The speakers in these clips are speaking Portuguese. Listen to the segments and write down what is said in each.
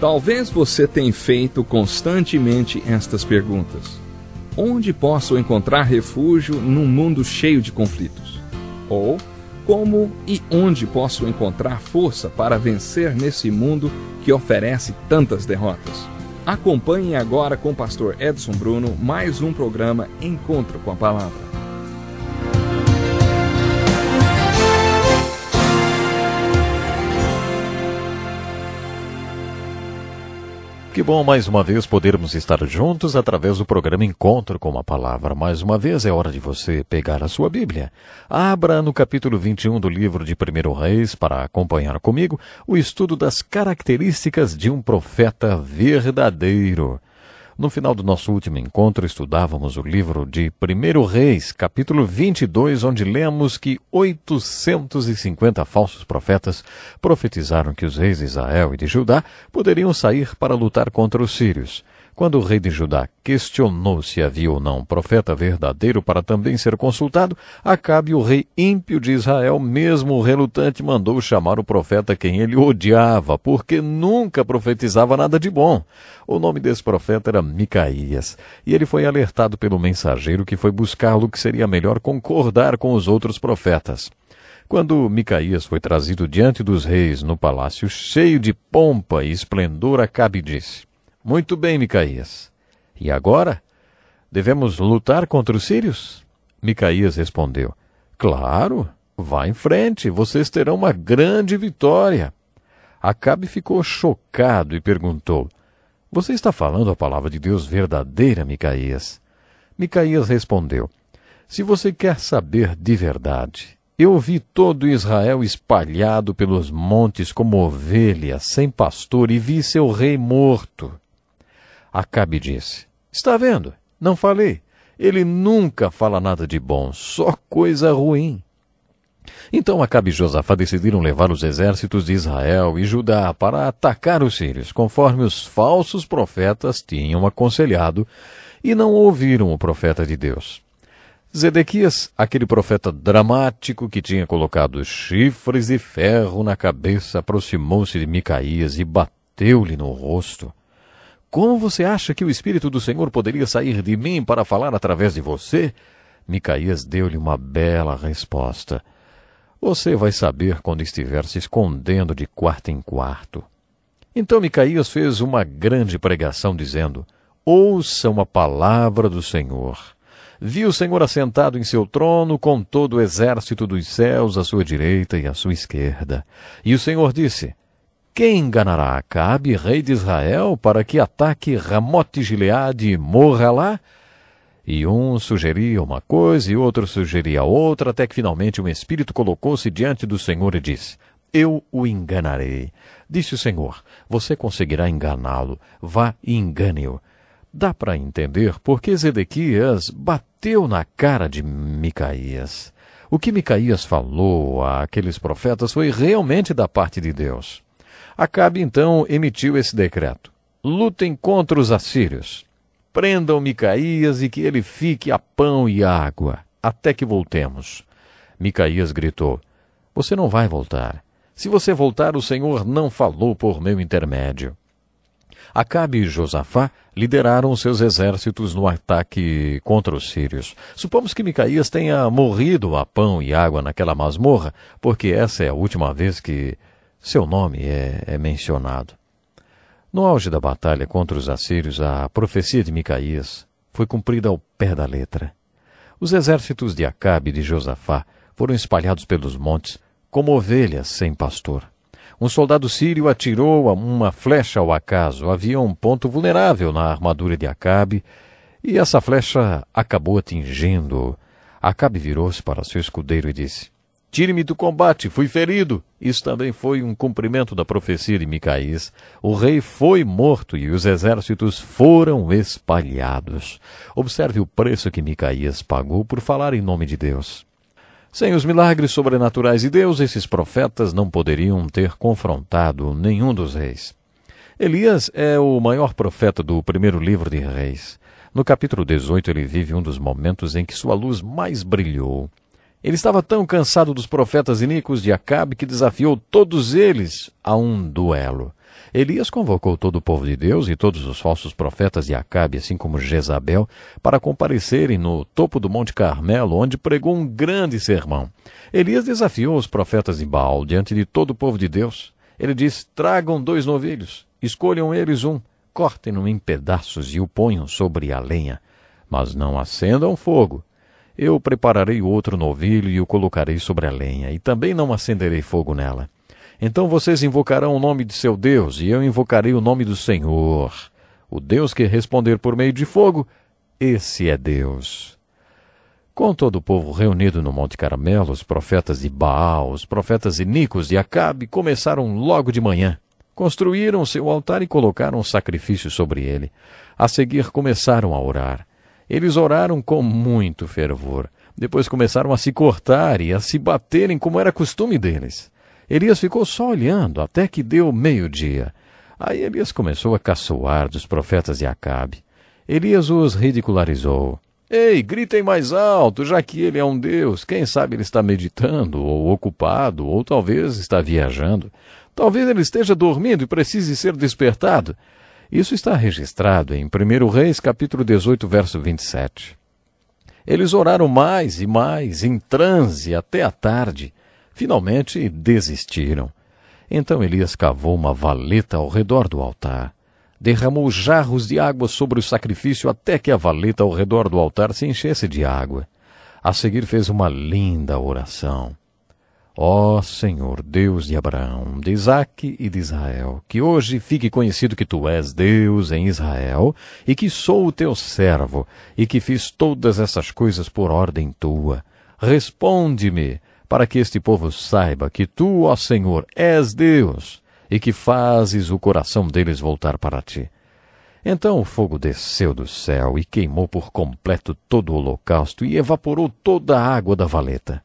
Talvez você tenha feito constantemente estas perguntas. Onde posso encontrar refúgio num mundo cheio de conflitos? Ou, como e onde posso encontrar força para vencer nesse mundo que oferece tantas derrotas? Acompanhe agora com o pastor Edson Bruno mais um programa Encontro com a Palavra. Que bom mais uma vez podermos estar juntos através do programa Encontro com a Palavra. Mais uma vez é hora de você pegar a sua Bíblia. Abra no capítulo 21 do livro de 1 Reis para acompanhar comigo o estudo das características de um profeta verdadeiro. No final do nosso último encontro, estudávamos o livro de 1 Reis, capítulo 22, onde lemos que 850 falsos profetas profetizaram que os reis de Israel e de Judá poderiam sair para lutar contra os sírios. Quando o rei de Judá questionou se havia ou não um profeta verdadeiro para também ser consultado, Acabe, o rei ímpio de Israel, mesmo relutante, mandou chamar o profeta quem ele odiava, porque nunca profetizava nada de bom. O nome desse profeta era Micaías, e ele foi alertado pelo mensageiro que foi buscá-lo que seria melhor concordar com os outros profetas. Quando Micaías foi trazido diante dos reis no palácio cheio de pompa e esplendor, Acabe disse: "Muito bem, Micaías. E agora? Devemos lutar contra os sírios?" Micaías respondeu: "Claro, vá em frente, vocês terão uma grande vitória." Acabe ficou chocado e perguntou: "Você está falando a palavra de Deus verdadeira, Micaías?" Micaías respondeu: "Se você quer saber de verdade, eu vi todo Israel espalhado pelos montes como ovelhas, sem pastor, e vi seu rei morto." Acabe disse: "Está vendo? Não falei. Ele nunca fala nada de bom, só coisa ruim." Então Acabe e Josafá decidiram levar os exércitos de Israel e Judá para atacar os sírios, conforme os falsos profetas tinham aconselhado, e não ouviram o profeta de Deus. Zedequias, aquele profeta dramático que tinha colocado chifres de ferro na cabeça, aproximou-se de Micaías e bateu-lhe no rosto. "Como você acha que o Espírito do Senhor poderia sair de mim para falar através de você?" Micaías deu-lhe uma bela resposta: "Você vai saber quando estiver se escondendo de quarto em quarto." Então Micaías fez uma grande pregação dizendo: "Ouçam a palavra do Senhor. Vi o Senhor assentado em seu trono com todo o exército dos céus à sua direita e à sua esquerda. E o Senhor disse: quem enganará Acabe, rei de Israel, para que ataque Ramote Gileade e morra lá?" E um sugeria uma coisa e outro sugeria outra, até que finalmente um espírito colocou-se diante do Senhor e disse: "Eu o enganarei." Disse o Senhor: "Você conseguirá enganá-lo. Vá e engane-o." Dá para entender por que Zedequias bateu na cara de Micaías. O que Micaías falou àqueles profetas foi realmente da parte de Deus. Acabe então emitiu esse decreto: "Lutem contra os assírios. Prendam Micaías e que ele fique a pão e água, até que voltemos." Micaías gritou: "Você não vai voltar. Se você voltar, o Senhor não falou por meu intermédio." Acabe e Josafá lideraram seus exércitos no ataque contra os sírios. Supomos que Micaías tenha morrido a pão e água naquela masmorra, porque essa é a última vez que seu nome é mencionado. No auge da batalha contra os assírios, a profecia de Micaías foi cumprida ao pé da letra. Os exércitos de Acabe e de Josafá foram espalhados pelos montes como ovelhas sem pastor. Um soldado sírio atirou uma flecha ao acaso. Havia um ponto vulnerável na armadura de Acabe, e essa flecha acabou atingindo-o. Acabe virou-se para seu escudeiro e disse: "Tire-me do combate, fui ferido." Isso também foi um cumprimento da profecia de Micaías. O rei foi morto e os exércitos foram espalhados. Observe o preço que Micaías pagou por falar em nome de Deus. Sem os milagres sobrenaturais de Deus, esses profetas não poderiam ter confrontado nenhum dos reis. Elias é o maior profeta do primeiro livro de Reis. No capítulo 18, ele vive um dos momentos em que sua luz mais brilhou. Ele estava tão cansado dos profetas iníquos de Acabe que desafiou todos eles a um duelo. Elias convocou todo o povo de Deus e todos os falsos profetas de Acabe, assim como Jezabel, para comparecerem no topo do Monte Carmelo, onde pregou um grande sermão. Elias desafiou os profetas de Baal diante de todo o povo de Deus. Ele disse: tragam 2 novilhos, escolham eles um, cortem-no em pedaços e o ponham sobre a lenha, mas não acendam fogo. Eu prepararei outro novilho e o colocarei sobre a lenha, e também não acenderei fogo nela. Então vocês invocarão o nome de seu Deus, e eu invocarei o nome do Senhor. O Deus que responder por meio de fogo, esse é Deus. Com todo o povo reunido no Monte Carmelo, os profetas de Baal, os profetas iníquos de Acabe, começaram logo de manhã. Construíram seu altar e colocaram um sacrifício sobre ele. A seguir começaram a orar. Eles oraram com muito fervor. Depois começaram a se cortar e a se baterem como era costume deles. Elias ficou só olhando até que deu meio-dia. Aí Elias começou a caçoar dos profetas de Acabe. Elias os ridicularizou. Ei, gritem mais alto, já que ele é um deus. Quem sabe ele está meditando, ou ocupado, ou talvez está viajando. Talvez ele esteja dormindo e precise ser despertado. Isso está registrado em 1 Reis, capítulo 18, verso 27. Eles oraram mais e mais, em transe, até a tarde. Finalmente desistiram. Então Elias cavou uma valeta ao redor do altar. Derramou jarros de água sobre o sacrifício até que a valeta ao redor do altar se enchesse de água. A seguir fez uma linda oração. Ó Senhor, Deus de Abraão, de Isaque e de Israel, que hoje fique conhecido que Tu és Deus em Israel, e que sou o Teu servo, e que fiz todas essas coisas por ordem Tua. Responde-me, para que este povo saiba que Tu, ó Senhor, és Deus, e que fazes o coração deles voltar para Ti. Então o fogo desceu do céu e queimou por completo todo o holocausto e evaporou toda a água da valeta.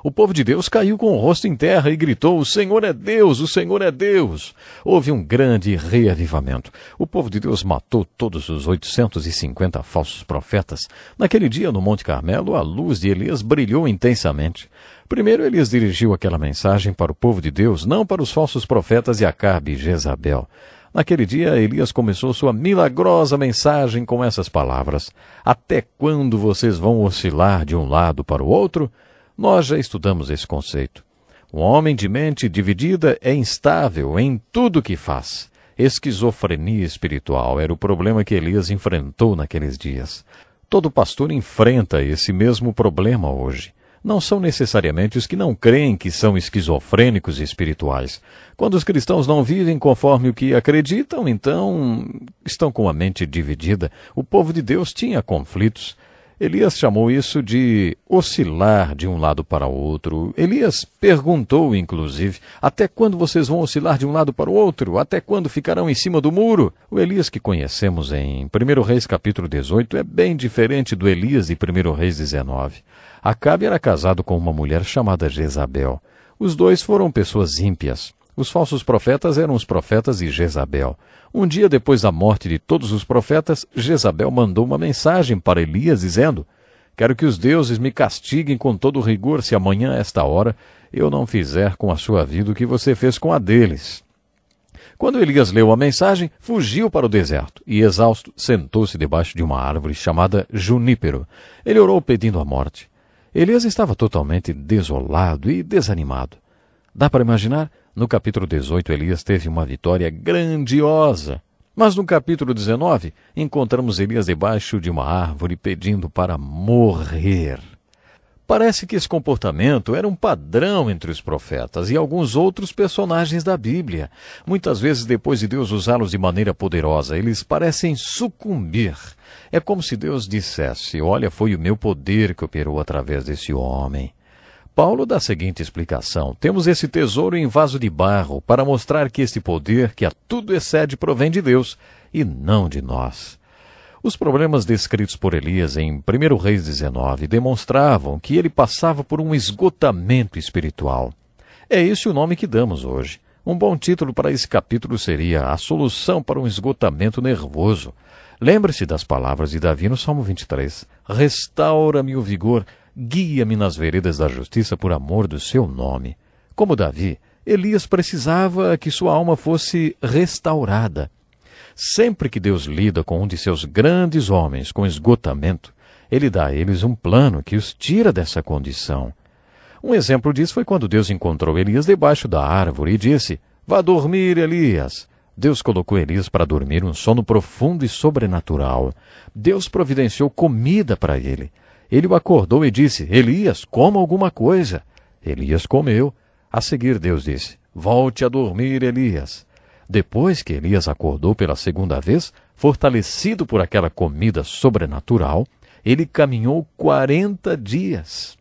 O povo de Deus caiu com o rosto em terra e gritou: o Senhor é Deus, o Senhor é Deus. Houve um grande reavivamento. O povo de Deus matou todos os 850 falsos profetas. Naquele dia, no Monte Carmelo, a luz de Elias brilhou intensamente. Primeiro, Elias dirigiu aquela mensagem para o povo de Deus, não para os falsos profetas de Acabe e Jezabel. Naquele dia, Elias começou sua milagrosa mensagem com essas palavras: até quando vocês vão oscilar de um lado para o outro? Nós já estudamos esse conceito. Um homem de mente dividida é instável em tudo que faz. Esquizofrenia espiritual era o problema que Elias enfrentou naqueles dias. Todo pastor enfrenta esse mesmo problema hoje. Não são necessariamente os que não creem que são esquizofrênicos espirituais. Quando os cristãos não vivem conforme o que acreditam, então estão com a mente dividida. O povo de Deus tinha conflitos. Elias chamou isso de oscilar de um lado para o outro. Elias perguntou, inclusive, até quando vocês vão oscilar de um lado para o outro? Até quando ficarão em cima do muro? O Elias que conhecemos em 1 Reis capítulo 18 é bem diferente do Elias de 1 Reis 19. Acabe era casado com uma mulher chamada Jezabel. Os dois foram pessoas ímpias. Os falsos profetas eram os profetas de Jezabel. Um dia depois da morte de todos os profetas, Jezabel mandou uma mensagem para Elias dizendo: quero que os deuses me castiguem com todo rigor se amanhã, a esta hora, eu não fizer com a sua vida o que você fez com a deles. Quando Elias leu a mensagem, fugiu para o deserto e, exausto, sentou-se debaixo de uma árvore chamada junípero. Ele orou pedindo a morte. Elias estava totalmente desolado e desanimado. Dá para imaginar? No capítulo 18, Elias teve uma vitória grandiosa. Mas no capítulo 19, encontramos Elias debaixo de uma árvore pedindo para morrer. Parece que esse comportamento era um padrão entre os profetas e alguns outros personagens da Bíblia. Muitas vezes, depois de Deus usá-los de maneira poderosa, eles parecem sucumbir. É como se Deus dissesse: olha, foi o meu poder que operou através desse homem. Paulo dá a seguinte explicação: temos esse tesouro em vaso de barro para mostrar que este poder, que a tudo excede, provém de Deus e não de nós. Os problemas descritos por Elias em 1 Reis 19 demonstravam que ele passava por um esgotamento espiritual. É esse o nome que damos hoje. Um bom título para esse capítulo seria A Solução para um Esgotamento Nervoso. Lembre-se das palavras de Davi no Salmo 23. Restaura-me o vigor, guia-me nas veredas da justiça por amor do seu nome. Como Davi, Elias precisava que sua alma fosse restaurada. Sempre que Deus lida com um de seus grandes homens com esgotamento, ele dá a eles um plano que os tira dessa condição. Um exemplo disso foi quando Deus encontrou Elias debaixo da árvore e disse: "Vá dormir, Elias." Deus colocou Elias para dormir um sono profundo e sobrenatural. Deus providenciou comida para ele. Ele o acordou e disse: "Elias, coma alguma coisa." Elias comeu. A seguir Deus disse: "Volte a dormir, Elias." Depois que Elias acordou pela segunda vez, fortalecido por aquela comida sobrenatural, ele caminhou 40 dias.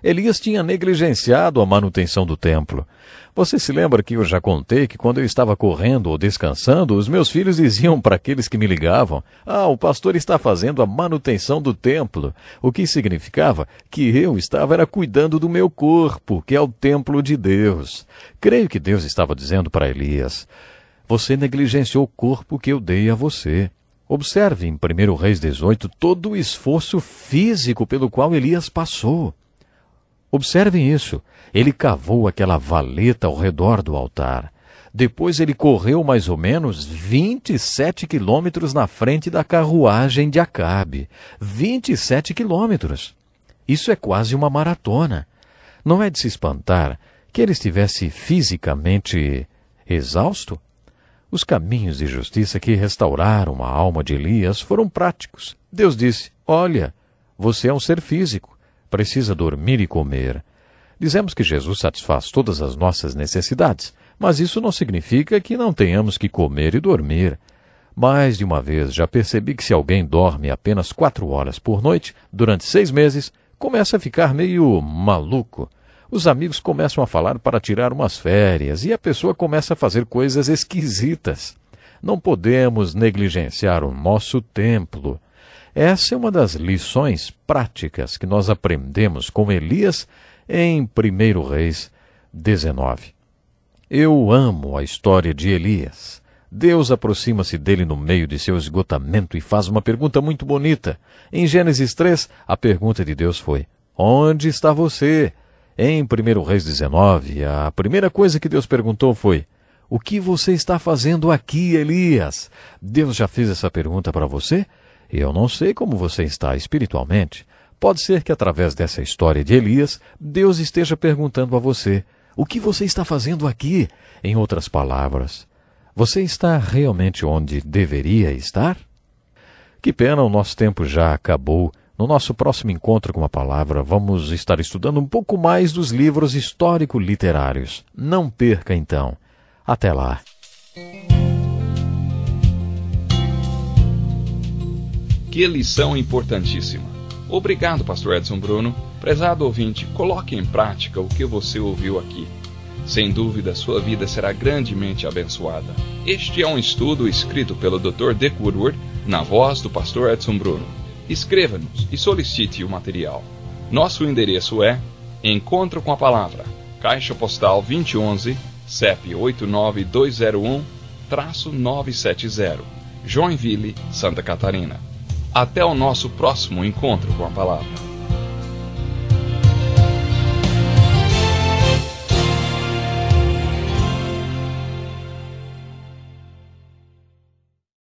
Elias tinha negligenciado a manutenção do templo. Você se lembra que eu já contei que quando eu estava correndo ou descansando, os meus filhos diziam para aqueles que me ligavam: "Ah, o pastor está fazendo a manutenção do templo." O que significava que eu estava cuidando do meu corpo, que é o templo de Deus. Creio que Deus estava dizendo para Elias: "Você negligenciou o corpo que eu dei a você." Observe em 1 Reis 18 todo o esforço físico pelo qual Elias passou. Observem isso. Ele cavou aquela valeta ao redor do altar. Depois ele correu mais ou menos 27 quilômetros na frente da carruagem de Acabe. 27 quilômetros. Isso é quase uma maratona. Não é de se espantar que ele estivesse fisicamente exausto? Os caminhos de justiça que restauraram a alma de Elias foram práticos. Deus disse: "Olha, você é um ser físico. Precisa dormir e comer." Dizemos que Jesus satisfaz todas as nossas necessidades, mas isso não significa que não tenhamos que comer e dormir. Mais de uma vez já percebi que se alguém dorme apenas 4 horas por noite, durante 6 meses, começa a ficar meio maluco. Os amigos começam a falar para tirar umas férias e a pessoa começa a fazer coisas esquisitas. Não podemos negligenciar o nosso templo. Essa é uma das lições práticas que nós aprendemos com Elias em 1 Reis 19. Eu amo a história de Elias. Deus aproxima-se dele no meio de seu esgotamento e faz uma pergunta muito bonita. Em Gênesis 3, a pergunta de Deus foi: "Onde está você?" Em 1 Reis 19, a primeira coisa que Deus perguntou foi: "O que você está fazendo aqui, Elias?" Deus já fez essa pergunta para você? Eu não sei como você está espiritualmente. Pode ser que através dessa história de Elias, Deus esteja perguntando a você: "O que você está fazendo aqui?" Em outras palavras, você está realmente onde deveria estar? Que pena, o nosso tempo já acabou. No nosso próximo encontro com a palavra, vamos estar estudando um pouco mais dos livros histórico-literários. Não perca, então. Até lá. Que lição importantíssima. Obrigado, pastor Edson Bruno. Prezado ouvinte, coloque em prática o que você ouviu aqui. Sem dúvida, sua vida será grandemente abençoada. Este é um estudo escrito pelo Dr. Dick Woodward, na voz do pastor Edson Bruno. Escreva-nos e solicite o material. Nosso endereço é Encontro com a Palavra, Caixa Postal 2011, CEP 89201-970, Joinville, Santa Catarina. Até o nosso próximo encontro com a Palavra.